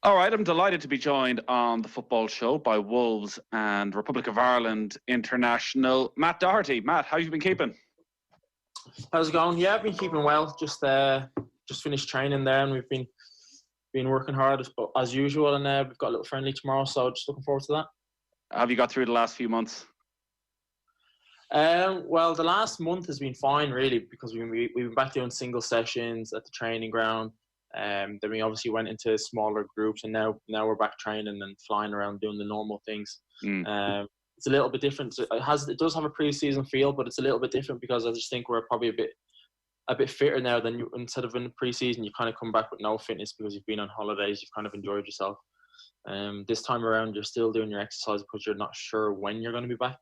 All right, I'm delighted to be joined on the football show by Wolves and Republic of Ireland international Matt Doherty. Matt, how have you been keeping? How's it going? Yeah, I've been keeping well. Just finished training there, and we've been working hard as usual. And we've got a little friendly tomorrow, so just looking forward to that. Have you got through the last few months? Well, the last month has been fine, really, because we've been back doing single sessions at the training ground. Then we obviously went into smaller groups, and now we're back training and flying around doing the normal things. It's a little bit different. It does have a pre-season feel, but it's a little bit different because I just think we're probably a bit fitter now than instead of in the pre-season. You kind of come back with no fitness because you've been on holidays, you've kind of enjoyed yourself. This time around, you're still doing your exercise because you're not sure when you're going to be back.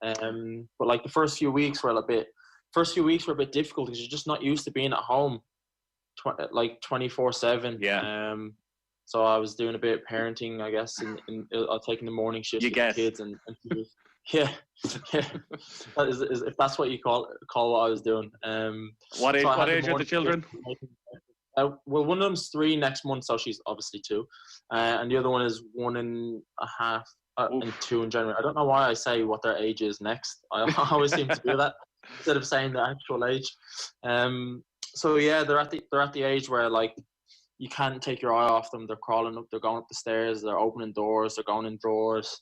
But like the first few weeks were a bit difficult because you're just not used to being at home, like 24/7. Yeah. So I was doing a bit of parenting, I guess, and taking the morning shifts with the kids and yeah. If that's what you call what I was doing. What age are the children? Well, one of them's 3 next month, so she's obviously 2, and the other one is 1.5 and 2 in January. I don't know why I say what their age is next. I always seem to do that instead of saying the actual age. So yeah, they're at the age where like you can't take your eye off them. They're crawling up, they're going up the stairs, they're opening doors, they're going in drawers.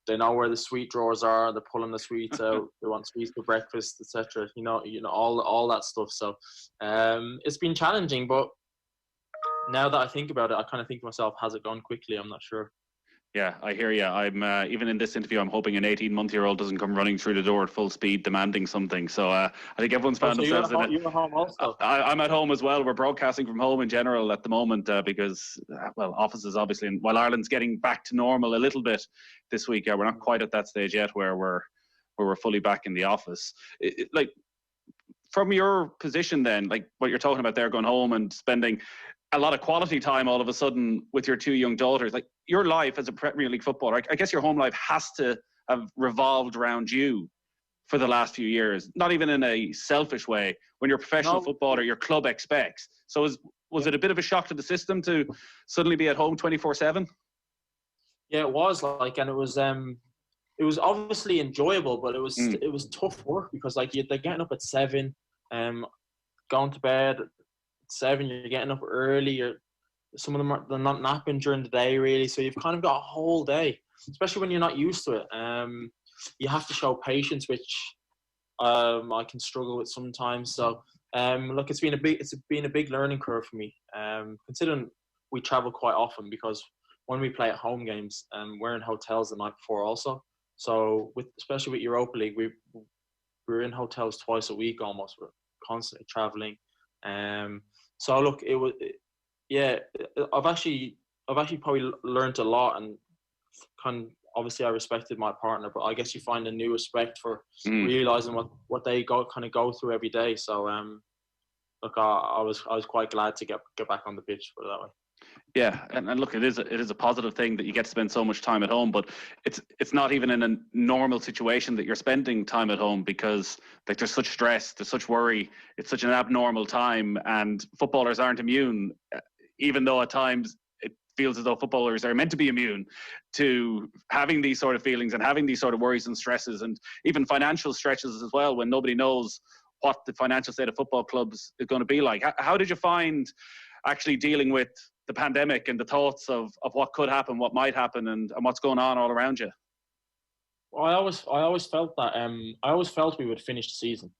They know where the sweet drawers are. They're pulling the sweets out. They want sweets for breakfast, etc. You know all that stuff. So it's been challenging, but now that I think about it, I kind of think to myself, has it gone quickly? I'm not sure. Yeah, I hear you. I'm even in this interview, I'm hoping an 18-month-old doesn't come running through the door at full speed demanding something. So I think everyone's found themselves in it. You're at home also? I'm at home as well. We're broadcasting from home in general at the moment because, offices obviously, and while Ireland's getting back to normal a little bit this week, we're not quite at that stage yet where we're fully back in the office. Like, from your position then, like what you're talking about there, going home and spending a lot of quality time all of a sudden with your 2 young daughters, like your life as a Premier League footballer, I guess your home life has to have revolved around you for the last few years, not even in a selfish way. When you're a professional footballer, your club expects. So was it a bit of a shock to the system to suddenly be at home 24/7? Yeah, it was like, and it was obviously enjoyable, but it was tough work because like they're getting up at 7, going to bed at 7, you're getting up early, some of them they're not napping during the day really, so you've kind of got a whole day, especially when you're not used to it. You have to show patience, which I can struggle with sometimes. So look, it's been a big learning curve for me, considering we travel quite often, because when we play at home games, we're in hotels the night before also. So especially with Europa League, we're in hotels twice a week almost. We're constantly traveling. So look, I've actually probably learned a lot, and obviously I respected my partner, but I guess you find a new respect for realizing what they go through every day. So look, I was quite glad to get back on the pitch, put it that way. Yeah, and look, it is a positive thing that you get to spend so much time at home, but it's not even in a normal situation that you're spending time at home, because like there's such stress, there's such worry, it's such an abnormal time, and footballers aren't immune, even though at times it feels as though footballers are meant to be immune to having these sort of feelings and having these sort of worries and stresses, and even financial stretches as well, when nobody knows what the financial state of football clubs is going to be like. How did you find actually dealing with the pandemic and the thoughts of what could happen, what might happen, and what's going on all around you? Well, I always felt that I always felt we would finish the season.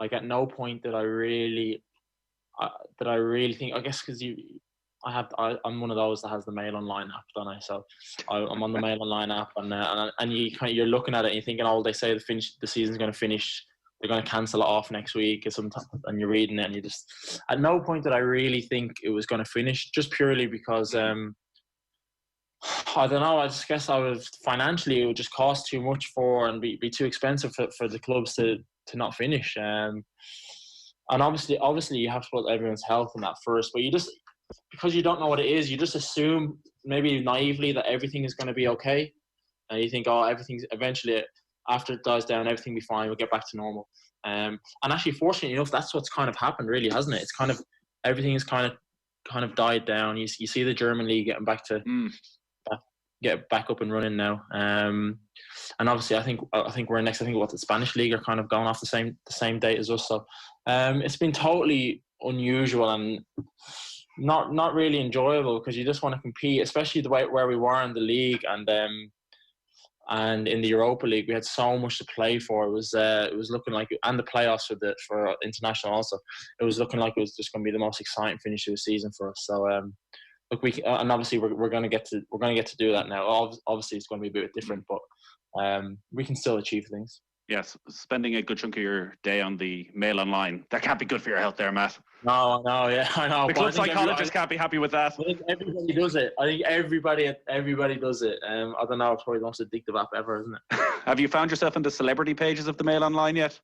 Like at no point did I really think, I guess because I'm one of those that has the Mail Online app, don't I? So I'm on the Mail Online app, and you're looking at it and you're thinking, oh, they say the season's going to finish. They're going to cancel it off next week, and you're reading it, and you just, at no point did I really think it was going to finish, just purely because I don't know. I just guess financially it would just cost too much and be too expensive for the clubs to not finish. And obviously you have to put everyone's health in that first, but you just, because you don't know what it is, you just assume maybe naively that everything is going to be okay, and you think, oh, everything's eventually, after it dies down, everything will be fine, we'll get back to normal. And actually, fortunately enough, that's what's kind of happened really, hasn't it? It's kind of, everything is kind of kind of died down. You see the German league getting back to get back up and running now. And obviously, I think we're next. I think what the Spanish league are kind of going off the same date as us. So it's been totally unusual and not really enjoyable because you just want to compete, especially the way where we were in the league and in the Europa League. We had so much to play for. It was looking like, and the playoffs for international also. It was looking like it was just going to be the most exciting finish of the season for us. So look, and obviously we're going to get to do that now. Obviously, it's going to be a bit different, but we can still achieve things. Yes, spending a good chunk of your day on the Mail Online, that can't be good for your health there, Matt. No, yeah, I know. The club psychologist can't be happy with that. I think everybody does it. I think everybody does it. I don't know, it's probably the most addictive app ever, isn't it? Have you found yourself in the celebrity pages of the Mail Online yet?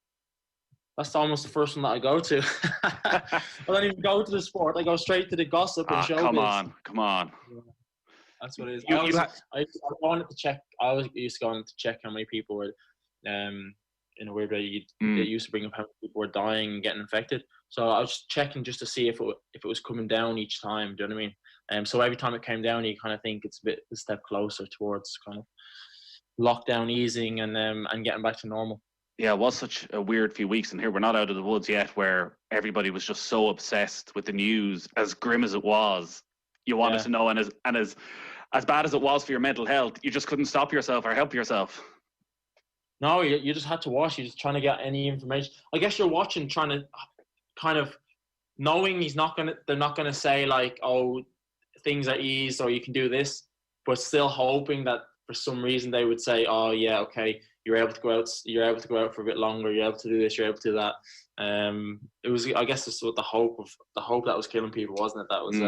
That's almost the first one that I go to. I don't even go to the sport. I go straight to the gossip and showbiz. Come on. Yeah, that's what it is. I wanted to check. I always used to go on to check how many people were, in a weird way, they used to bring up how many people were dying and getting infected. So I was just checking just to see if it was coming down each time. Do you know what I mean? So every time it came down, you kind of think it's a step closer towards kind of lockdown easing and getting back to normal. Yeah, it was such a weird few weeks, and here we're not out of the woods yet, where everybody was just so obsessed with the news, as grim as it was. You wanted to know, and as bad as it was for your mental health, you just couldn't stop yourself or help yourself. No, you just had to watch. You're just trying to get any information. I guess you're watching, trying to kind of knowing they're not gonna say like, oh, things are eased or you can do this, but still hoping that for some reason they would say, oh yeah, okay, you're able to go out for a bit longer, you're able to do this, you're able to do that. It was, I guess, this was the hope that was killing people, wasn't it? That was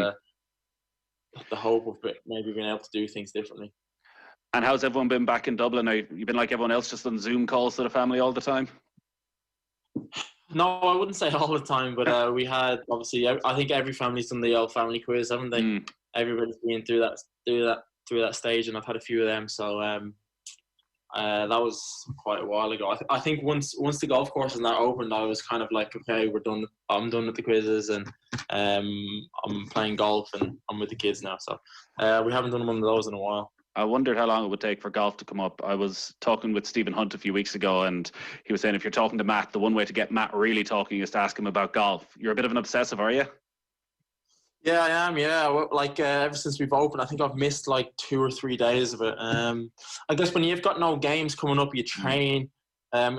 the hope of maybe being able to do things differently. And how's everyone been back in Dublin? You've been like everyone else, just on Zoom calls to the family all the time? No, I wouldn't say all the time, but we had, obviously, I think every family's done the old family quiz, haven't they? Everybody's been through that stage, and I've had a few of them. So that was quite a while ago. I think once the golf course and that opened, I was kind of like, okay, we're done. I'm done with the quizzes, and I'm playing golf, and I'm with the kids now. So we haven't done one of those in a while. I wondered how long it would take for golf to come up. I was talking with Stephen Hunt a few weeks ago, and he was saying if you're talking to Matt, the one way to get Matt really talking is to ask him about golf. You're a bit of an obsessive, are you? Yeah, I am. Yeah, like ever since we've opened, I think I've missed like 2 or 3 days of it. I guess when you've got no games coming up, you train.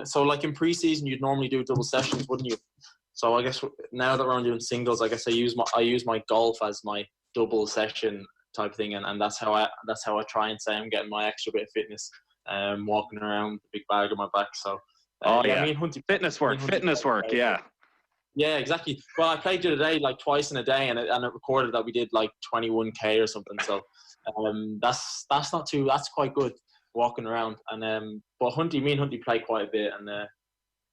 So like in pre-season, you'd normally do double sessions, wouldn't you? So I guess now that we're only doing singles, I guess I use my golf as my double session type thing, and that's how I try and say I'm getting my extra bit of fitness, walking around with a big bag on my back. So me and Hunty, fitness work, yeah. Yeah, exactly. Well, I played the other day like twice in a day, and it recorded that we did like 21K or something. So that's quite good walking around. And but me and Hunty play quite a bit, and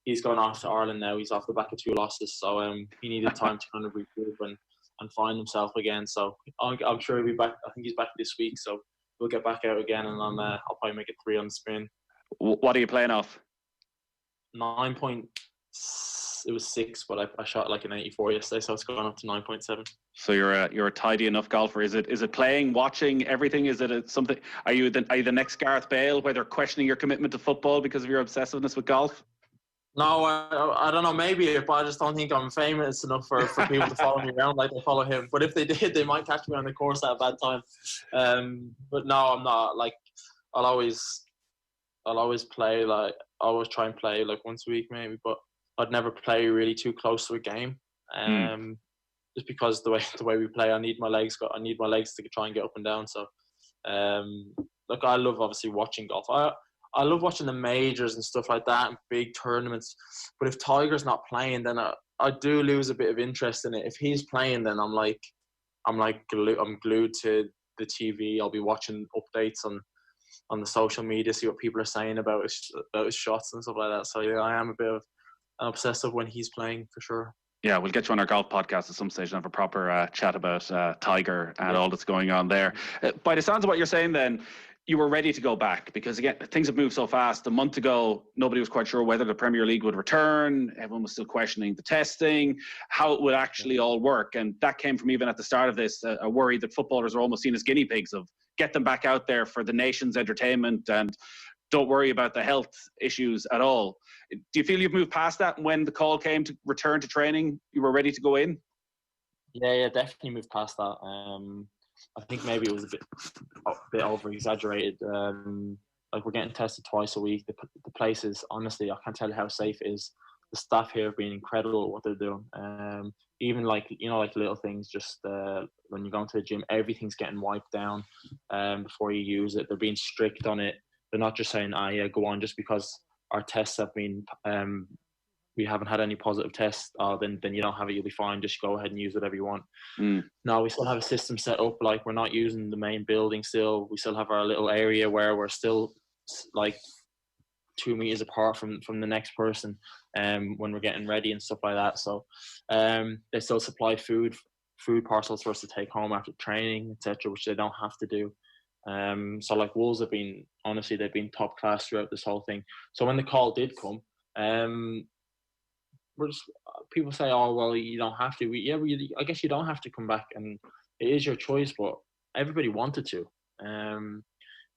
he's going off to Ireland now. He's off the back of 2 losses, so he needed time to kind of regroup and find himself again. So I'm sure he'll be back. I think he's back this week, so we'll get back out again, and I'll probably make it 3 on the spin. What are you playing off? 9 point. It was 6, but I shot like an 84 yesterday, so it's gone up to 9.7. So you're a tidy enough golfer. Is it playing, watching, everything? Is it something? Are you the next Gareth Bale, where they're questioning your commitment to football because of your obsessiveness with golf? No, I don't know. Maybe, but I just don't think I'm famous enough for people to follow me around like they follow him. But if they did, they might catch me on the course at a bad time. But no, I'm not. Like I'll always play. Like I always try and play like once a week maybe, but I'd never play really too close to a game. Just because the way we play, I need my legs to try and get up and down. So, look, I love obviously watching golf. I love watching the majors and stuff like that and big tournaments. But if Tiger's not playing, then I do lose a bit of interest in it. If he's playing, then I'm glued to the TV. I'll be watching updates on the social media, see what people are saying about his shots and stuff like that. So yeah, I am a bit of an obsessive when he's playing for sure. Yeah, we'll get you on our golf podcast at some stage and have a proper chat about Tiger and all that's going on there. By the sounds of what you're saying then, you were ready to go back? Because again, things have moved so fast. A month ago, nobody was quite sure whether the Premier League would return. Everyone was still questioning the testing, how it would actually all work. And that came from even at the start of this, a worry that footballers are almost seen as guinea pigs of get them back out there for the nation's entertainment and don't worry about the health issues at all. Do you feel you've moved past that? And when the call came to return to training, you were ready to go in? Yeah, definitely moved past that. I think maybe it was a bit over exaggerated. Like we're getting tested twice a week. The place is, honestly, I can't tell you how safe it is. The staff here have been incredible at what they're doing. Even like little things, just when you go into the gym, everything's getting wiped down before you use it. They're being strict on it. They're not just saying, yeah, go on just because our tests have been we haven't had any positive tests, then you don't have it, you'll be fine. Just go ahead and use whatever you want. No, we still have a system set up. Like we're not using the main building still. We still have our little area where we're still like 2 meters apart from the next person when we're getting ready and stuff like that. So they still supply food parcels for us to take home after training, etc., which they don't have to do. So like Wolves they've been top class throughout this whole thing. So when the call did come, people say, oh well, you don't have to. I guess you don't have to come back, and it is your choice. But everybody wanted to.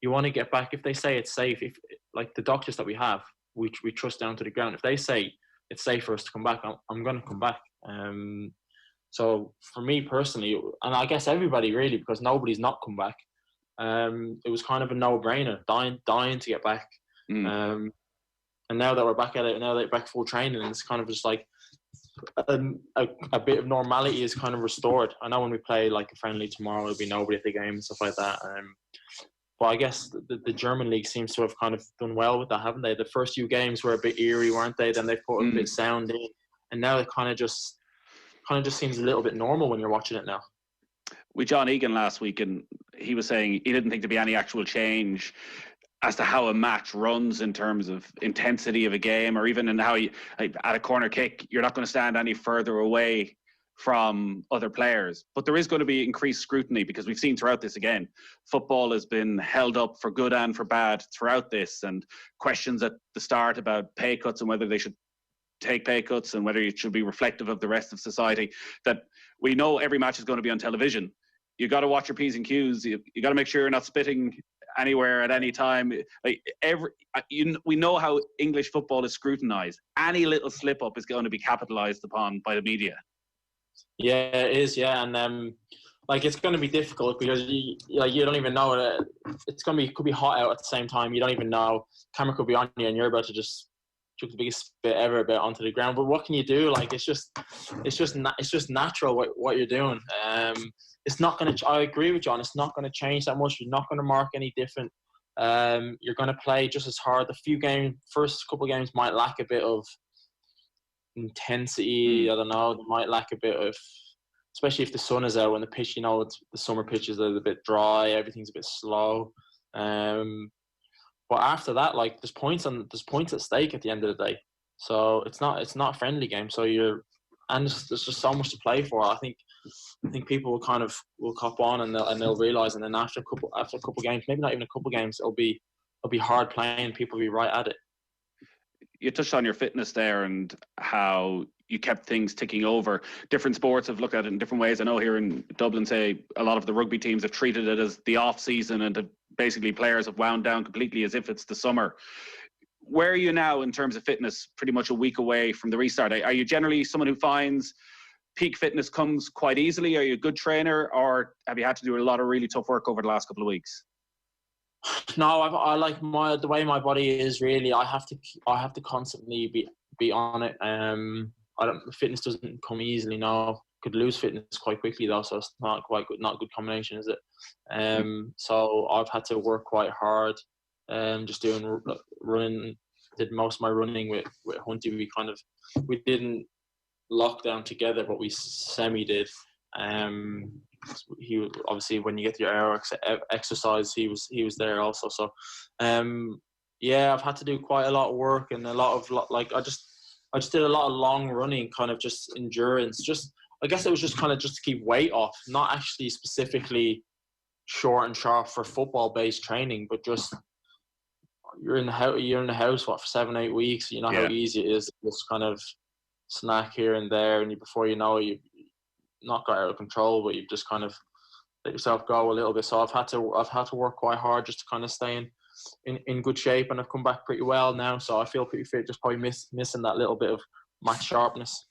You want to get back if they say it's safe. If like the doctors that we have, we trust down to the ground. If they say it's safe for us to come back, I'm going to come back. So for me personally, and I guess everybody really, because nobody's not come back. It was kind of a no-brainer, dying to get back. And now that we're back at it, now that we're back full training, it's kind of just like a bit of normality is kind of restored. I know when we play like a friendly tomorrow, there'll be nobody at the game and stuff like that. But I guess the German league seems to have kind of done well with that, haven't they? The first few games were a bit eerie, weren't they? Then they put a bit of sound in, and now it kind of just seems a little bit normal when you're watching it now. With John Egan last week, and he was saying he didn't think there'd be any actual change as to how a match runs in terms of intensity of a game, or even in how you, like, at a corner kick, you're not going to stand any further away from other players. But there is going to be increased scrutiny because we've seen throughout this again, football has been held up for good and for bad throughout this, and questions at the start about pay cuts and whether they should take pay cuts and whether it should be reflective of the rest of society. That we know every match is going to be on television. You got to watch your P's and Q's. You got to make sure you're not spitting anywhere at any time. Like we know how English football is scrutinised. Any little slip up is going to be capitalised upon by the media. Yeah, it is. Yeah, and like it's going to be difficult because you don't even know it's going to be, could be hot out at the same time. You don't even know. Camera could be on you and you're about to just took the biggest spit ever a bit onto the ground. But what can you do? Like it's just natural what you're doing. It's not going to. I agree with John. It's not going to change that much. You're not going to mark any different. You're going to play just as hard. First couple of games might lack a bit of intensity. I don't know. They might lack a bit of, especially if the sun is out. When the pitch, the summer pitches are a bit dry. Everything's a bit slow. But after that, like there's points at stake at the end of the day. So it's not a friendly game. So there's just so much to play for. I think people will cop on and they'll realise, and then after a couple games, maybe not even a couple games, it'll be hard playing. People will be right at it. You touched on your fitness there and how you kept things ticking over. Different sports have looked at it in different ways. I know here in Dublin, say a lot of the rugby teams have treated it as the off season, and basically players have wound down completely as if it's the summer. Where are you now in terms of fitness? Pretty much a week away from the restart. Are you generally someone who finds peak fitness comes quite easily? Are you a good trainer, or have you had to do a lot of really tough work over the last couple of weeks? No, I like the way my body is. Really, I have to constantly be on it. Fitness doesn't come easily. No, could lose fitness quite quickly though, so it's not quite good. Not a good combination, is it? So I've had to work quite hard. Just doing running. Did most of my running with Hunty. We didn't lock down together, but we semi did. He obviously, when you get your hour exercise, he was there also. So I've had to do quite a lot of work and a lot of I just did a lot of long running, kind of just endurance. I guess it was just kind of just to keep weight off, not actually specifically short and sharp for football-based training, but just you're in the house for 7-8 weeks. You know how easy it is to just kind of snack here and there, and before you know it, you've not got out of control, but you've just kind of let yourself go a little bit. So I've had to work quite hard just to kind of stay in good shape, and I've come back pretty well now. So I feel pretty fit. Just probably missing that little bit of match sharpness.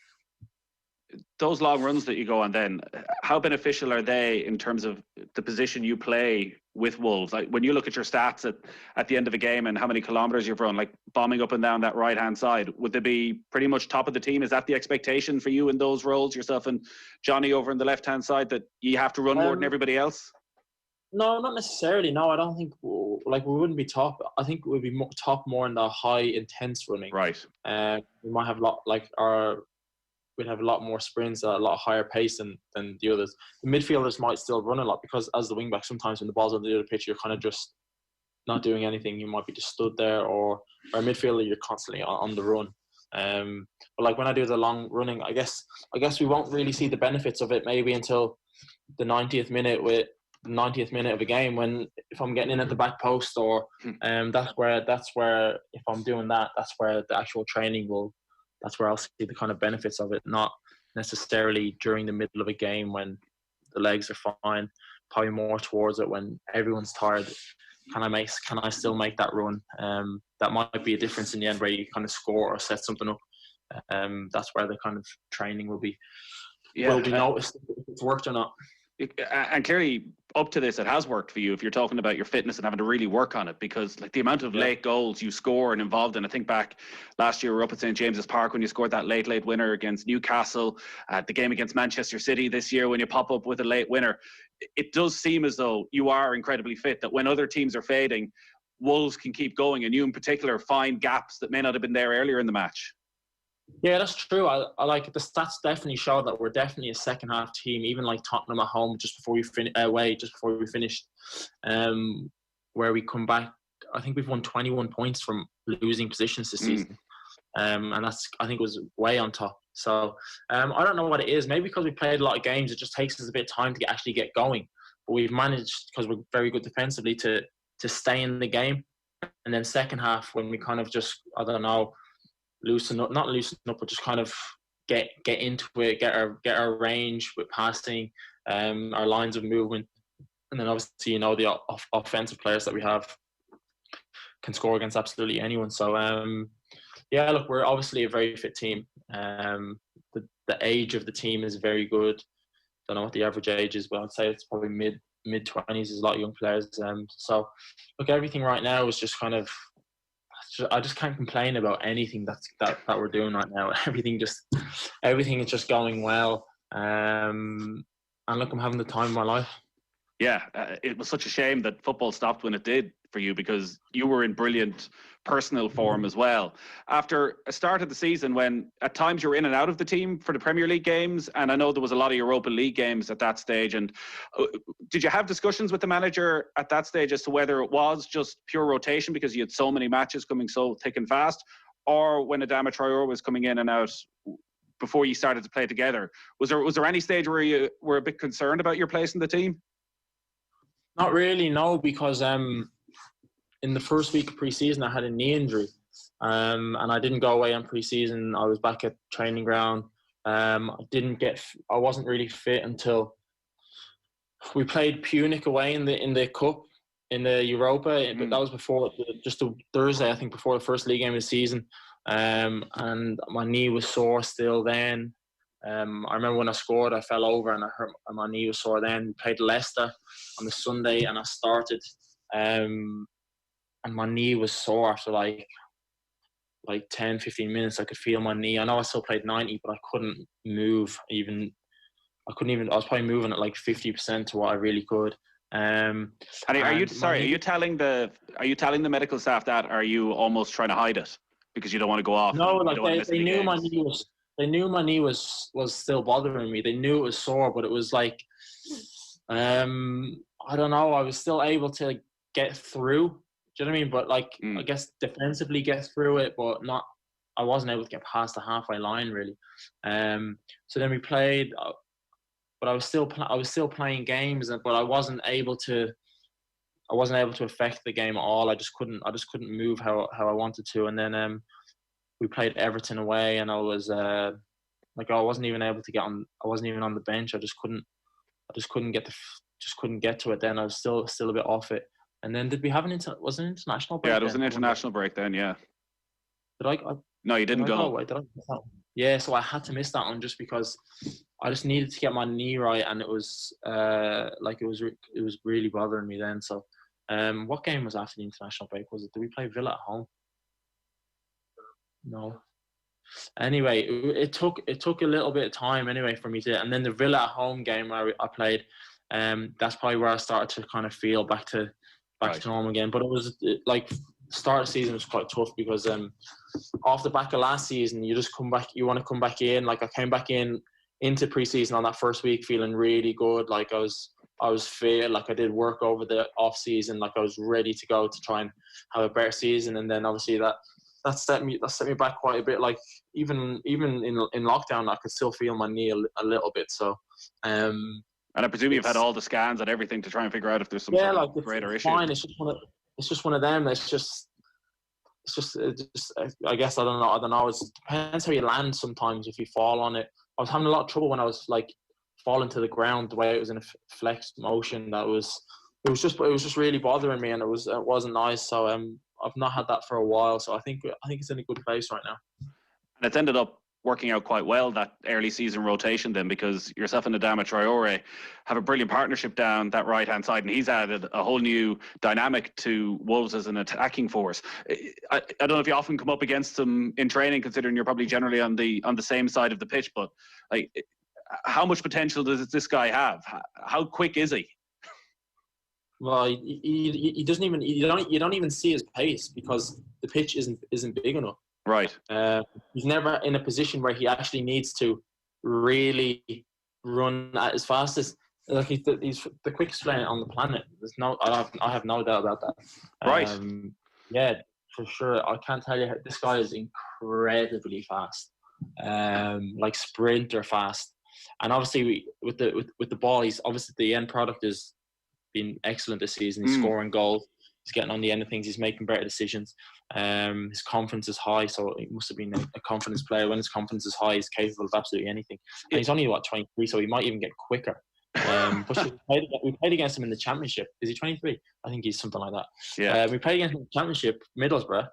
Those long runs that you go on, then, how beneficial are they in terms of the position you play with Wolves? Like when you look at your stats at the end of a game and how many kilometres you've run, like bombing up and down that right hand side, would they be pretty much top of the team? Is that the expectation for you in those roles, yourself and Johnny over on the left hand side, that you have to run more than everybody else? No, not necessarily. No, I don't think we wouldn't be top. I think we'd be top more in the high intense running. Right. We might have we'd have a lot more sprints at a lot higher pace than the others. The midfielders might still run a lot because as the wing back, sometimes when the ball's on the other pitch, you're kind of just not doing anything. You might be just stood there, or a midfielder, you're constantly on the run. But like when I do the long running, I guess we won't really see the benefits of it maybe until the 90th minute of a game, when if I'm getting in at the back post, or that's where if I'm doing that, that's where the actual training that's where I'll see the kind of benefits of it, not necessarily during the middle of a game when the legs are fine. Probably more towards it when everyone's tired. Can I still make that run? That might be a difference in the end where you kind of score or set something up. That's where the kind of training will be noticed if it's worked or not. And clearly, up to this, it has worked for you if you're talking about your fitness and having to really work on it, because like the amount of late goals you score and involved in. I think back last year we were up at St James's Park when you scored that late winner against Newcastle, the game against Manchester City this year when you pop up with a late winner. It does seem as though you are incredibly fit, that when other teams are fading, Wolves can keep going, and you in particular find gaps that may not have been there earlier in the match. Yeah, that's true. I like the stats definitely show that we're definitely a second half team. Even like Tottenham at home, just before we finished, where we come back. I think we've won 21 points from losing positions this season, and that's, I think, was way on top. So I don't know what it is. Maybe because we played a lot of games, it just takes us a bit of time to actually get going. But we've managed, because we're very good defensively, to stay in the game. And then second half, when we kind of just, I don't know, not loosen up, but just kind of get into it, get our range with passing, our lines of movement, and then obviously the offensive players that we have can score against absolutely anyone. So look, we're obviously a very fit team. The age of the team is very good. Don't know what the average age is, but I'd say it's probably mid 20s. There's a lot of young players. So look, everything right now is just kind of. I just can't complain about anything that we're doing right now. Everything is just going well. And look, I'm having the time of my life. Yeah, it was such a shame that football stopped when it did for you, because you were in brilliant personal form as well. After a start of the season when at times you were in and out of the team for the Premier League games, and I know there was a lot of Europa League games at that stage, and did you have discussions with the manager at that stage as to whether it was just pure rotation because you had so many matches coming so thick and fast, or when Adama Traore was coming in and out before you started to play together, was there any stage where you were a bit concerned about your place in the team? Not really, no, because in the first week of pre-season I had a knee injury, and I didn't go away on pre-season. I was back at training ground. I wasn't really fit until we played Punic away in the cup, in the Europa. But that was before, just a Thursday, I think, before the first league game of the season. And my knee was sore still then. I remember when I scored, I fell over and my knee was sore then. We played Leicester on the Sunday and I started, and my knee was sore after like 10, 15 minutes. I could feel my knee. I know I still played 90, but I couldn't move even. I was probably moving at like 50% to what I really could. And are you telling the medical staff that, or are you almost trying to hide it because you don't want to go off? No, like they knew my knee was. They knew my knee was still bothering me. They knew it was sore, but it was like, I don't know. I was still able to get through. Do you know what I mean? But like, I guess defensively get through it, but not. I wasn't able to get past the halfway line really. So then we played. but I was still playing games, but I wasn't able to affect the game at all. I just couldn't move how I wanted to. And then we played Everton away, and I was I wasn't even able to get on. I wasn't even on the bench. I just couldn't get to it. Then I was still a bit off it. And then did we have was it an international break? Yeah, there was an international break then. Yeah. Did I? No, you didn't go. Did I miss that one? Yeah, so I had to miss that one just because I just needed to get my knee right, and it was it was really bothering me then. So, what game was after the international break? Was it? Did we play Villa at home? No. Anyway, it took a little bit of time anyway for me to, and then the Villa at home game where I played, that's probably where I started to kind of feel back to normal again. But it was like start of the season was quite tough because off the back of last season, you just come back. You want to come back in. Like I came back into preseason on that first week feeling really good. Like I was fit. Like I did work over the off season. Like I was ready to go to try and have a better season. And then obviously that set me back quite a bit. Like even in lockdown, I could still feel my knee a little bit. So. And I presume you've had all the scans and everything to try and figure out if there's some sort of greater issue. Fine. It's just one of them. It's just. I guess I don't know. It depends how you land sometimes. If you fall on it, I was having a lot of trouble when I was like falling to the ground. The way it was in a flexed motion, it was just really bothering me, and it wasn't nice. So I've not had that for a while. So I think it's in a good place right now. And it's ended up working out quite well, that early season rotation then, because yourself and Adama Traore have a brilliant partnership down that right-hand side, and he's added a whole new dynamic to Wolves as an attacking force. I don't know if you often come up against them in training, considering you're probably generally on the same side of the pitch, but like, how much potential does this guy have? How quick is he? Well, he doesn't even, you don't even see his pace because the pitch isn't big enough. Right. He's never in a position where he actually needs to really run at as fast as he's the quickest player on the planet. I have no doubt about that. Right. Yeah, for sure. I can't tell you this guy is incredibly fast, like sprinter fast. And obviously with the ball, he's obviously the end product has been excellent this season. He's scoring goals. He's getting on the end of things. He's making better decisions. His confidence is high, so he must have been a confidence player. When his confidence is high, he's capable of absolutely anything. And he's only 23, so he might even get quicker. But we played against him in the Championship. Is he 23? I think he's something like that. Yeah. We played against him in the Championship, Middlesbrough,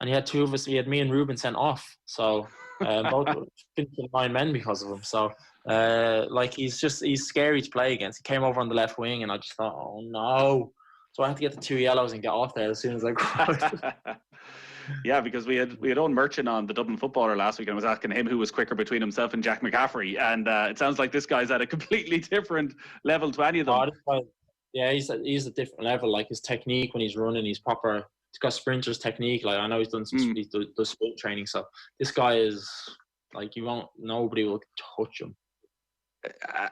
and he had two of us. He had me and Ruben sent off. So both finished 9 men because of him. So he's scary to play against. He came over on the left wing, and I just thought, oh no. So I had to get the 2 yellows and get off there as soon as I could. Yeah, because we had Owen Merchant on, the Dublin footballer, last week, and I was asking him who was quicker between himself and Jack McCaffrey, and it sounds like this guy's at a completely different level to any of them. He's a different level. Like his technique when he's running, he's got sprinter's technique. Like I know he's done he does sprint training. So this guy is like nobody will touch him.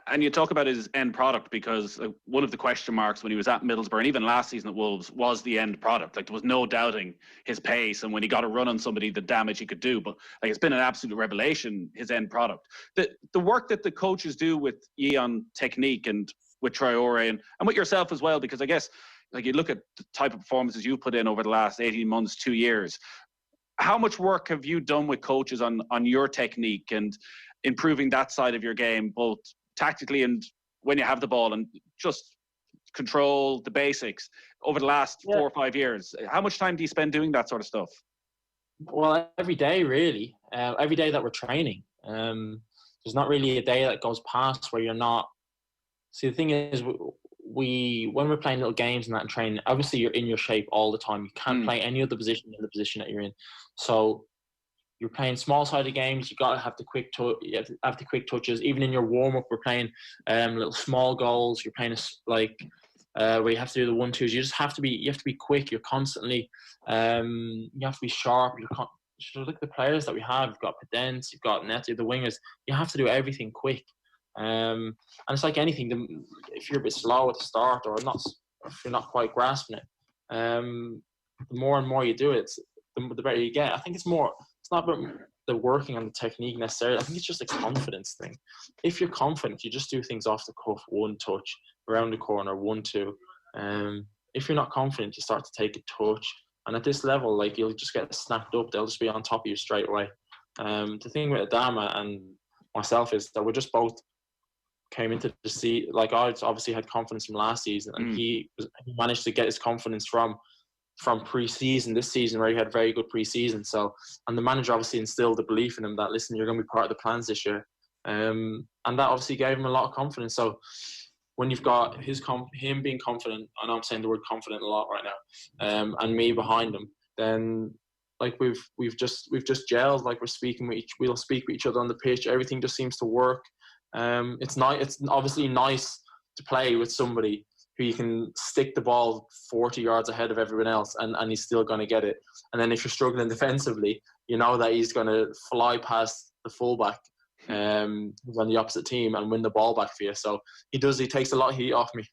And you talk about his end product, because one of the question marks when he was at Middlesbrough and even last season at Wolves was the end product. Like there was no doubting his pace, and when he got a run on somebody, the damage he could do. But like it's been an absolute revelation, his end product. The work that the coaches do with ye on technique and with Traore and with yourself as well, because I guess like you look at the type of performances you've put in over the last 18 months, 2 years. How much work have you done with coaches on your technique and improving that side of your game, both tactically and when you have the ball, and just control the basics over the last 4 or 5 years? How much time do you spend doing that sort of stuff? Well, every day, really. Every day that we're training. There's not really a day that goes past where you're not. See, the thing is, when we're playing little games and that and training, obviously you're in your shape all the time. You can't play any other position in the position that you're in. So you're playing small-sided games. You got to have the quick touches. Even in your warm-up, we're playing little small goals. You're playing where you have to do the 1-2s. You have to be quick. You're constantly. You have to be sharp. Look at the players that we have. You've got Pedence. You've got Neto, the wingers. You have to do everything quick. And it's like anything. If you're a bit slow at the start, or if you're not quite grasping it, the more and more you do it, the better you get. I think it's not about the working on the technique necessarily. I think it's just a confidence thing. If you're confident, you just do things off the cuff, one touch, around the corner, 1-2. If you're not confident, you start to take a touch. And at this level, like, you'll just get snapped up. They'll just be on top of you straight away. The thing with Adama and myself is that we're just both came into the season. Like, I obviously had confidence from last season, and he managed to get his confidence from pre-season this season, where he had very good pre-season. So, and the manager obviously instilled the belief in him that, listen, you're going to be part of the plans this year. And that obviously gave him a lot of confidence. So when you've got him being confident, I know I'm saying the word confident a lot right now, and me behind him, then like we've just gelled. Like, we'll speak with each other on the pitch. Everything just seems to work. It's obviously nice to play with somebody who you can stick the ball 40 yards ahead of everyone else, and he's still going to get it. And then if you're struggling defensively, you know that he's going to fly past the fullback who's on the opposite team and win the ball back for you. So he takes a lot of heat off me.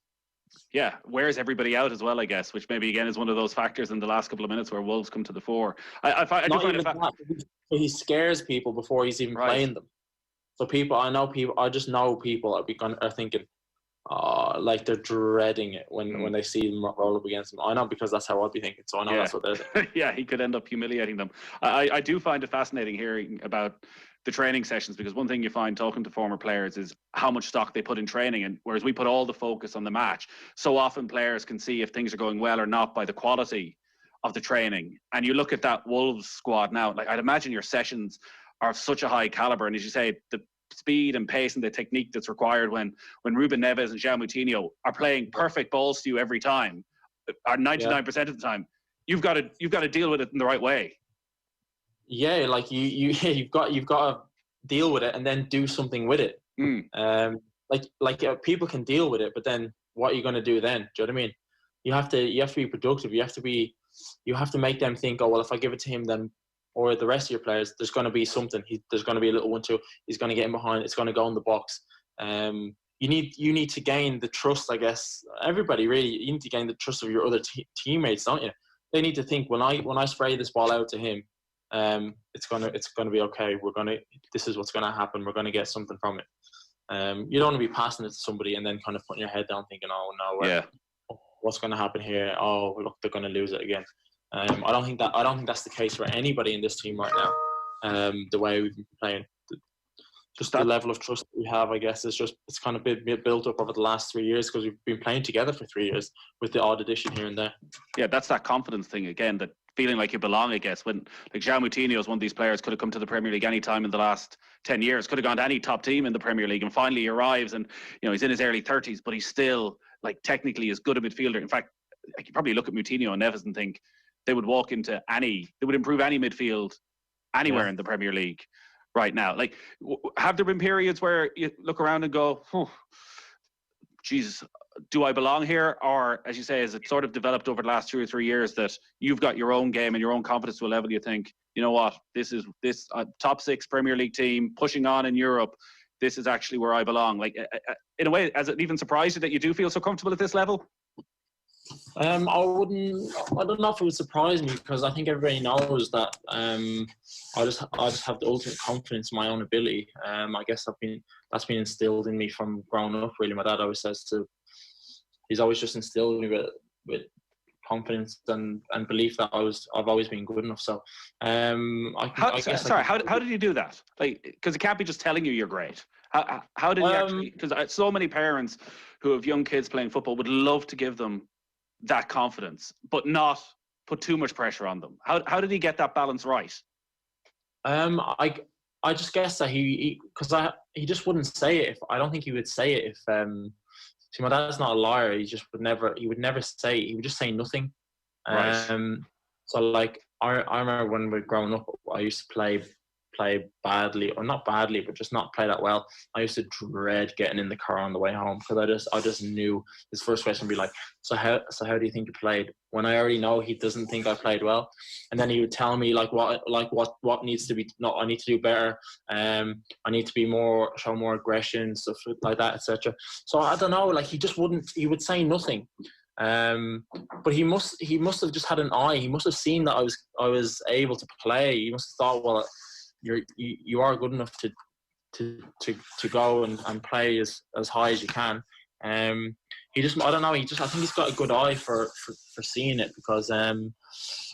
Yeah, wears everybody out as well, I guess, which maybe again is one of those factors in the last couple of minutes where Wolves come to the fore. He scares people before he's even playing them. So I just know people are thinking, like, they're dreading it when they see him roll up against them. I know, because that's how I'd be thinking. So I know that's what they're thinking. Yeah, he could end up humiliating them. I do find it fascinating hearing about the training sessions, because one thing you find talking to former players is how much stock they put in training, and whereas we put all the focus on the match, so often players can see if things are going well or not by the quality of the training. And you look at that Wolves squad now, like, I'd imagine your sessions are of such a high caliber, and as you say, the speed and pace and the technique that's required when Ruben Neves and João Moutinho are playing perfect balls to you every time, or 99% of the time, you've got to deal with it in the right way. Yeah, like you've got to deal with it and then do something with it. People can deal with it, but then what are you going to do then? Do you know what I mean? You have to be productive. You have to make them think, oh well, if I give it to him, then, or the rest of your players, there's going to be something. There's going to be a little 1-2. He's going to get in behind. It's going to go in the box. You need to gain the trust, I guess. Everybody really, you need to gain the trust of your other teammates, don't you? They need to think, when I spray this ball out to him, it's gonna be okay. This is what's gonna happen. We're gonna get something from it. You don't want to be passing it to somebody and then kind of putting your head down, thinking, oh no, what's gonna happen here? Oh look, they're gonna lose it again. I don't think that's the case for anybody in this team right now. The way we've been playing, the level of trust that we have, I guess, it's kind of been built up over the last 3 years, because we've been playing together for 3 years with the odd addition here and there. Yeah, that's that confidence thing again, that feeling like you belong, I guess. When, like, João Moutinho is one of these players, could have come to the Premier League any time in the last 10 years, could have gone to any top team in the Premier League, and finally he arrives, and he's in his early 30s, but he's still, like, technically as good a midfielder. In fact, I could probably look at Moutinho and Neves and think they would improve any midfield anywhere in the Premier League right now. Like, have there been periods where you look around and go, Jesus, do I belong here? Or, as you say, has it sort of developed over the last 2 or 3 years that you've got your own game and your own confidence to a level you think, you know what, this top 6 Premier League team pushing on in Europe, this is actually where I belong? Like, in a way, has it even surprised you that you do feel so comfortable at this level? I don't know if it would surprise me, because I think everybody knows that I just have the ultimate confidence in my own ability. I guess that's been instilled in me from growing up, really. My dad always says he's always just instilled me with confidence and belief that I've always been good enough. So how did you do that? Like, because it can't be just telling you you're great. How did you actually? Because so many parents who have young kids playing football would love to give them that confidence, but not put too much pressure on them. How did he get that balance right? I just guess that he just wouldn't say it. I don't think he would say it if. See, my dad's not a liar. He would never say it. He would just say nothing. Right. So, like, I remember when we were growing up, I used to play badly, or not badly, but just not play that well. I used to dread getting in the car on the way home, because I just knew his first question would be like, so how do you think you played? When I already know he doesn't think I played well, and then he would tell me what needs to be. No, I need to do better. I need to show more aggression, stuff like that, etc. So I don't know. Like, he would say nothing. But he must have just had an eye. He must have seen that I was able to play. He must have thought, well, you are good enough to go and play as high as you can. He just, I don't know, I think he's got a good eye for seeing it, because when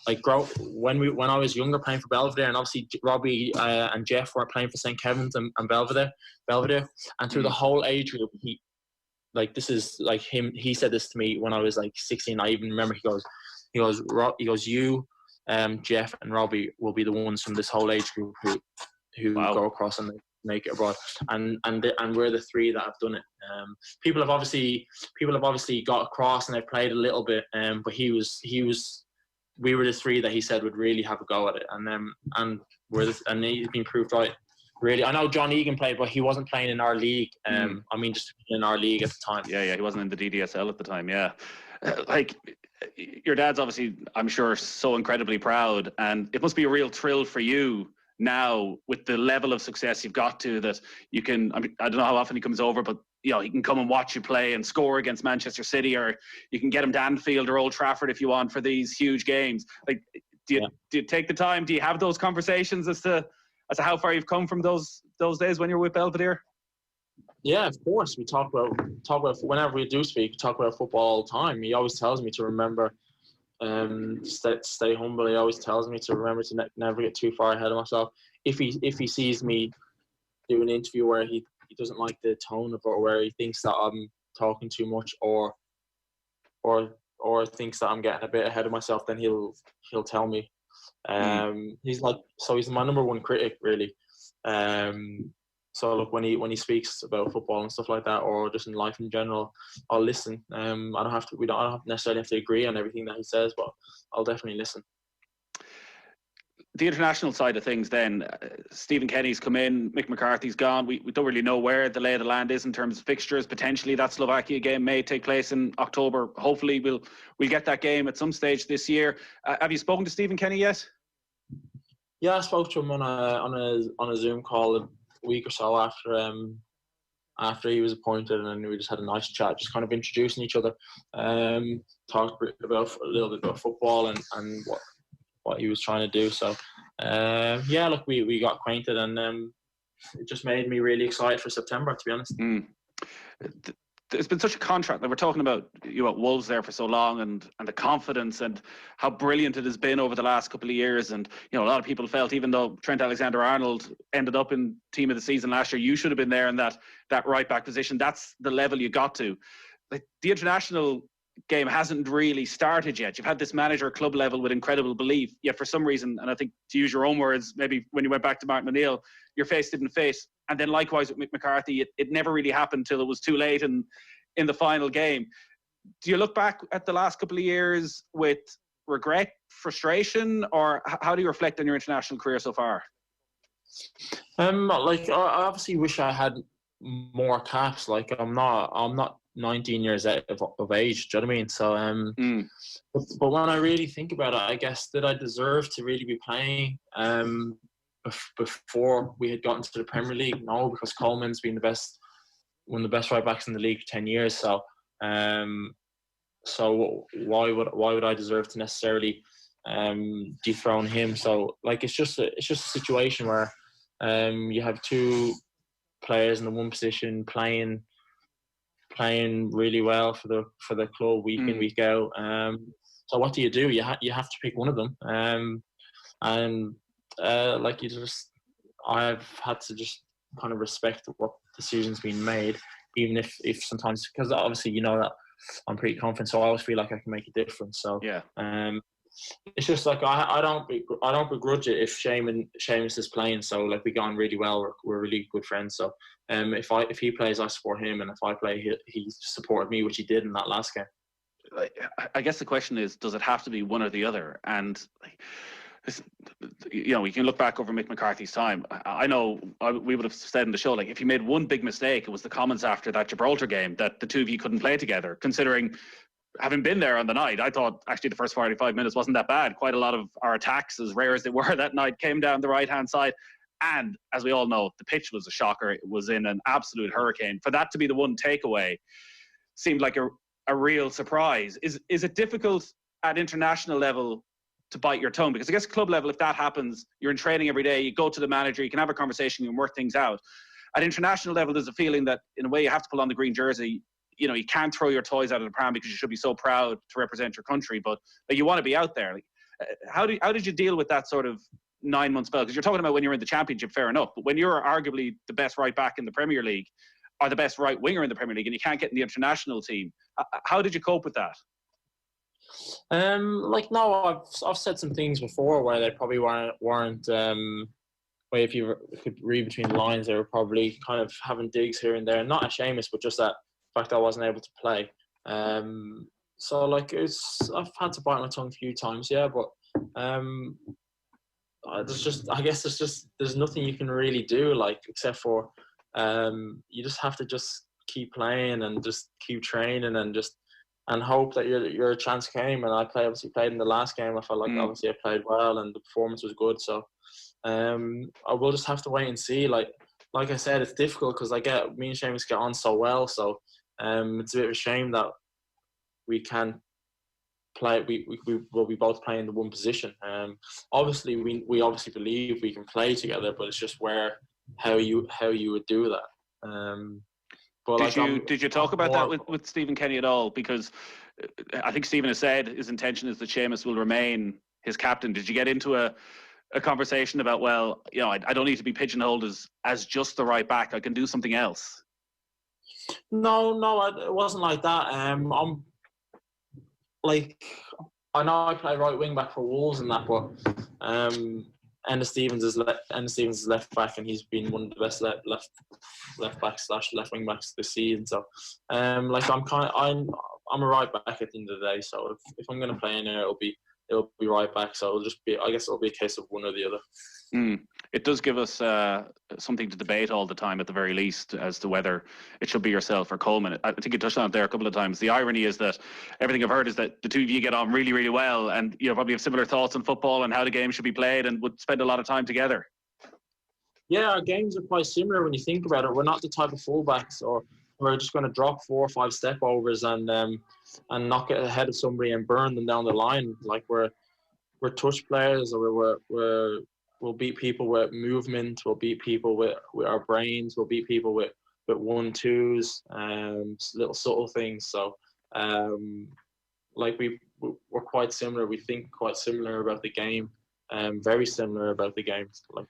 I was younger playing for Belvedere, and obviously Robbie and Jeff were playing for St. Kevin's and Belvedere, and through the whole age group, he said this to me when I was like 16. I even remember he goes, you, Jeff and Robbie will be the ones from this whole age group who go across and make it abroad, and we're the three that have done it. People have obviously got across and they've played a little bit, but we were the three that he said would really have a go at it, and he's been proved right. Really, I know John Egan played, but he wasn't playing in our league. Just in our league at the time. Yeah, he wasn't in the DDSL at the time. Yeah, like your dad's obviously, I'm sure, so incredibly proud, and it must be a real thrill for you now with the level of success you've got to, that you can, I don't know how often he comes over, but he can come and watch you play and score against Manchester City, or you can get him to Anfield or Old Trafford if you want for these huge games. Like, do you take the time? Do you have those conversations as to how far you've come from those days when you were with Belvedere? Yeah, of course. We talk about whenever we do speak, we talk about football all the time. He always tells me to remember, stay humble. He always tells me to remember to never get too far ahead of myself. If he sees me do an interview where he doesn't like the tone of it, or where he thinks that I'm talking too much, or thinks that I'm getting a bit ahead of myself, then he'll tell me. He's my number one critic, really. So look, when he speaks about football and stuff like that, or just in life in general, I'll listen. I don't necessarily have to agree on everything that he says, but I'll definitely listen. The international side of things then, Stephen Kenny's come in, Mick McCarthy's gone. We don't really know where the lay of the land is in terms of fixtures. Potentially that Slovakia game may take place in October. Hopefully we'll get that game at some stage this year. Have you spoken to Stephen Kenny yet? Yeah, I spoke to him on a Zoom call a week or so after he was appointed, and we just had a nice chat, just kind of introducing each other. Talked about a little bit about football and what he was trying to do. So look, we got acquainted, and it just made me really excited for September, to be honest. There's been such a contrast. Like, we're talking about Wolves there for so long, and the confidence and how brilliant it has been over the last couple of years. And a lot of people felt, even though Trent Alexander-Arnold ended up in team of the season last year, you should have been there in that right back position. That's the level you got to. Like, the international game hasn't really started yet. You've had this manager club level with incredible belief, yet for some reason, and I think to use your own words, maybe when you went back to Martin O'Neill, your face didn't fit. And then likewise with Mick McCarthy, it never really happened till it was too late in the final game. Do you look back at the last couple of years with regret, frustration, or how do you reflect on your international career so far? I obviously wish I had more caps. Like, I'm not 19 years out of age. Do you know what I mean? So, but when I really think about it, I guess, did I deserve to really be playing before we had gotten to the Premier League? No, because Coleman's been one of the best right backs in the league for 10 years. So, why would I deserve to necessarily dethrone him? So, like, it's just a situation where you have two players in the one position playing really well for the club week in, week out. So what do? You have to pick one of them. I've had to just kind of respect what decision's been made, even if sometimes, because obviously that I'm pretty confident, so I always feel like I can make a difference. So yeah, it's just like I don't begrudge it if Seamus is playing. So like, we got on really well. We're really good friends. So if he plays, I support him, and if I play, he supported me, which he did in that last game. I guess the question is, does it have to be one or the other? And we can look back over Mick McCarthy's time. I know we would have said in the show, like, if he made one big mistake, it was the comments after that Gibraltar game that the two of you couldn't play together. Considering, having been there on the night, I thought actually the first 45 minutes wasn't that bad. Quite a lot of our attacks, as rare as they were that night, came down the right-hand side. And as we all know, the pitch was a shocker. It was in an absolute hurricane. For that to be the one takeaway seemed like a real surprise. Is it difficult at international level to bite your tongue? Because I guess club level, if that happens, you're in training every day, you go to the manager, you can have a conversation, you can work things out. At international level, there's a feeling that in a way you have to pull on the green jersey. You know, you can't throw your toys out of the pram because you should be so proud to represent your country, but you want to be out there. Like, how did you deal with that sort of 9 month spell? Because you're talking about when you're in the Championship, fair enough, but when you're arguably the best right back in the Premier League or the best right winger in the Premier League and you can't get in the international team, how did you cope with that? No, I've said some things before where they probably weren't where if you could read between the lines, they were probably kind of having digs here and there, not a Seamus, but just that fact I wasn't able to play. So like I've had to bite my tongue a few times, yeah, but there's nothing you can really do, like, except for you just have to just keep playing and just keep training and hope that your chance came. And I obviously played in the last game. I felt like obviously I played well and the performance was good. So I will just have to wait and see. Like I said, it's difficult because me and Seamus get on so well. So it's a bit of a shame that we can't play. We'll be both playing the one position. Obviously we obviously believe we can play together, but it's just how you would do that. But did you talk about that with Stephen Kenny at all? Because I think Stephen has said his intention is that Seamus will remain his captain. Did you get into a conversation about, well, you know, I don't need to be pigeonholed as just the right back. I can do something else. No, it wasn't like that. I'm like, I know I play right wing back for Wolves and that, but Enda Stevens is left back, and he's been one of the best left backs / left wing backs this season. So, I'm a right back at the end of the day. So if I'm going to play in there, it'll be right back. So I guess it'll be a case of one or the other. It does give us something to debate all the time, at the very least, as to whether it should be yourself or Coleman. I think you touched on it there a couple of times. The irony is that everything I've heard is that the two of you get on really, really well, and you probably have similar thoughts on football and how the game should be played, and would spend a lot of time together. Yeah, our games are quite similar when you think about it. We're not the type of fullbacks, or we're just going to drop 4 or 5 step overs and knock it ahead of somebody and burn them down the line. Like we're touch players, or we'll beat people with movement. We'll beat people with our brains. We'll beat people with 1-2s, little subtle things. So, we're quite similar. We think quite similar about the game. Very similar about the game. Like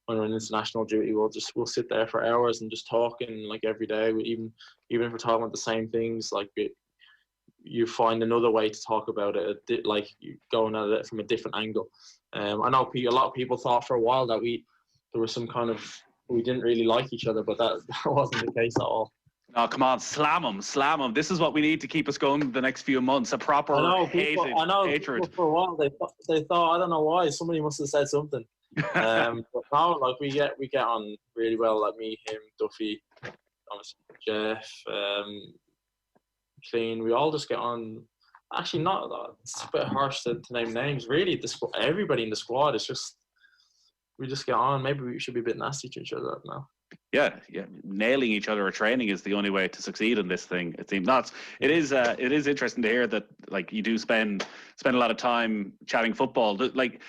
when we're in international duty, we'll sit there for hours and just talking, like, every day. Even if we're talking about the same things, like you find another way to talk about it, like you going at it from a different angle. I know a lot of people thought for a while that there was some kind of, we didn't really like each other, but that wasn't the case at all. Oh, come on, slam them. This is what we need to keep us going the next few months. A proper hatred. For a while they thought, I don't know why, somebody must have said something. But now, like, we get on really well. Like me, him, Duffy, Jeff, Clean. We all just get on. Actually, it's a bit harsh to name names. Really, everybody in the squad is just, we just get on. Maybe we should be a bit nasty to each other now. Yeah. Nailing each other at training is the only way to succeed in this thing. It seems not. It is interesting to hear that, like, you do spend a lot of time chatting football. Like,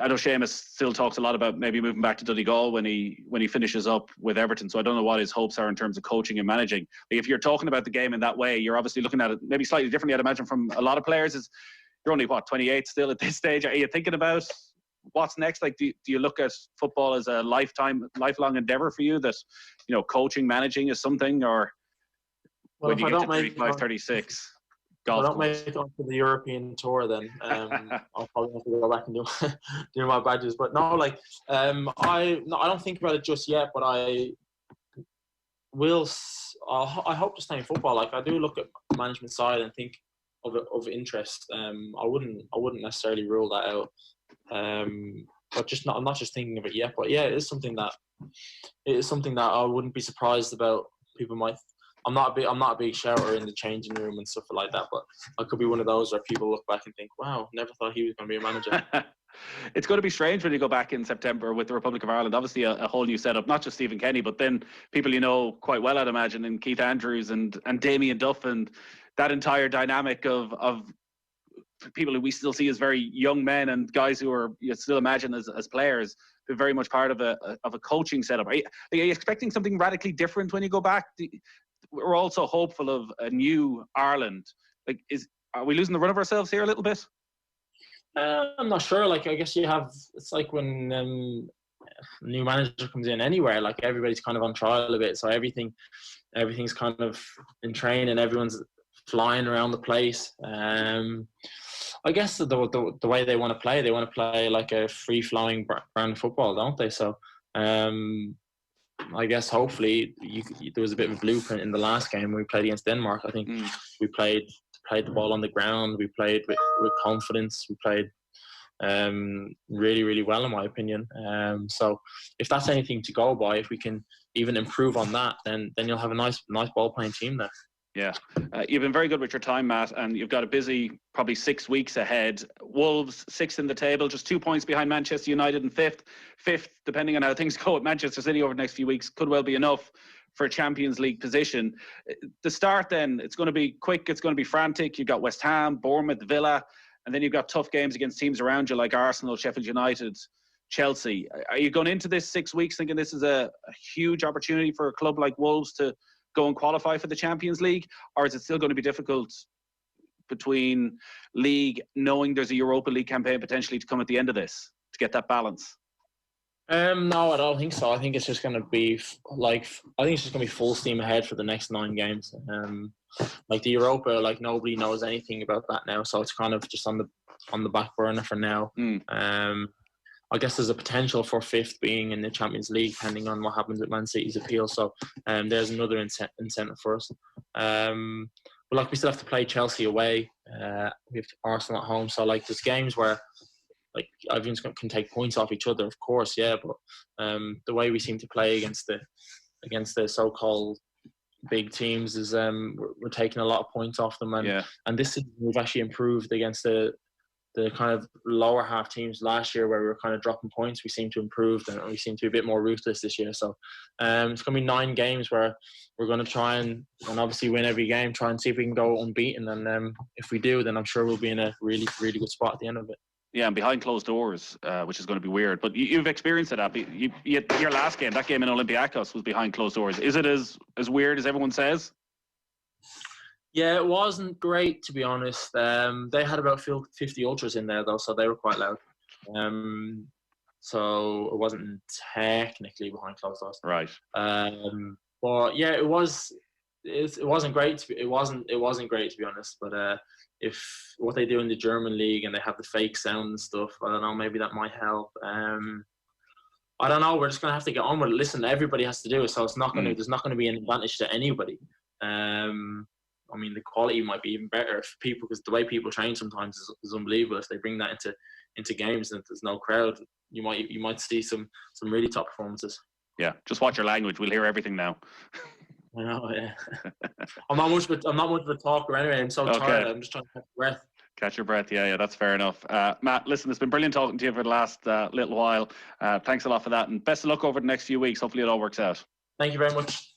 I know Seamus still talks a lot about maybe moving back to Donegal when he finishes up with Everton. So I don't know what his hopes are in terms of coaching and managing. Like, if you're talking about the game in that way, you're obviously looking at it maybe slightly differently, I'd imagine, from a lot of players. You're only 28 still at this stage. Are you thinking about what's next? Like, do you look at football as a lifelong endeavour for you, that, you know, coaching, managing is something, or when you get to 35, 36? I don't make it onto the European tour, then I'll probably have to go back and do my badges. But no, like, I don't think about it just yet, but I hope to stay in football. Like, I do look at the management side and think of interest. I wouldn't necessarily rule that out. But I'm not just thinking of it yet. But yeah, it is something that I wouldn't be surprised about. People might. I'm not a big shouter in the changing room and stuff like that, but I could be one of those where people look back and think, wow, never thought he was going to be a manager. It's going to be strange when you go back in September with the Republic of Ireland. Obviously a whole new setup, not just Stephen Kenny, but then people you know quite well, I'd imagine, and Keith Andrews and Damien Duff, and that entire dynamic of people who we still see as very young men and guys who are you still imagine as players, been very much part of a coaching setup. Are you expecting something radically different when you go back? We're also hopeful of a new Ireland. Like, are we losing the run of ourselves here a little bit? I'm not sure. Like, I guess it's like when a new manager comes in anywhere, like everybody's kind of on trial a bit. So everything's kind of in training. Everyone's flying around the place. I guess the way they want to play like a free-flowing brand of football, don't they? So I guess hopefully there was a bit of a blueprint in the last game we played against Denmark. I think we played the ball on the ground. We played with confidence. We played really, really well, in my opinion. So if that's anything to go by, if we can even improve on that, then you'll have a nice ball playing team there. Yeah, you've been very good with your time, Matt, and you've got a busy probably 6 weeks ahead. Wolves 6th in the table, just 2 points behind Manchester United, and fifth, depending on how things go at Manchester City over the next few weeks, could well be enough for a Champions League position. The start then, it's going to be quick, it's going to be frantic. You've got West Ham, Bournemouth, Villa, and then you've got tough games against teams around you like Arsenal, Sheffield United, Chelsea. Are you going into this 6 weeks thinking this is a huge opportunity for a club like Wolves to go and qualify for the Champions League, or is it still going to be difficult between league, knowing there's a Europa League campaign potentially to come at the end of this to get that balance? No, I don't think so. I think it's just going to be full steam ahead for the next 9 games. Like the Europa, like nobody knows anything about that now, so it's kind of just on the back burner for now. I guess there's a potential for 5th being in the Champions League, depending on what happens with Man City's appeal. So there's another incentive for us. But like we still have to play Chelsea away. We have Arsenal at home. So like there's games where like everyone's can take points off each other, of course, yeah. But the way we seem to play against the so-called big teams is we're taking a lot of points off them, and this season we've actually improved against the kind of lower half teams last year where we were kind of dropping points. We seem to improve and we seem to be a bit more ruthless this year. So it's going to be 9 games where we're going to try and obviously win every game, try and see if we can go unbeaten. And if we do, then I'm sure we'll be in a really, really good spot at the end of it. Yeah, and behind closed doors, which is going to be weird. But you've experienced it, Abby. Your last game, that game in Olympiacos, was behind closed doors. Is it as weird as everyone says? Yeah, it wasn't great, to be honest. They had about 50 ultras in there, though, so they were quite loud. So it wasn't technically behind closed doors. Right. But yeah, it wasn't great. It wasn't great, to be honest. But if what they do in the German league and they have the fake sound and stuff, I don't know, maybe that might help. I don't know. We're just gonna have to get on with it. Listen, everybody has to do it, so it's not gonna. There's not gonna be an advantage to anybody. I mean, the quality might be even better if people, because the way people train sometimes is unbelievable. If they bring that into games and there's no crowd, you might see some really top performances. Yeah, just watch your language. We'll hear everything now. I know, yeah. I'm not much of a talker anyway. I'm so tired. I'm just trying to catch your breath. Catch your breath. Yeah, that's fair enough. Matt, listen, it's been brilliant talking to you for the last little while. Thanks a lot for that, and best of luck over the next few weeks. Hopefully it all works out. Thank you very much.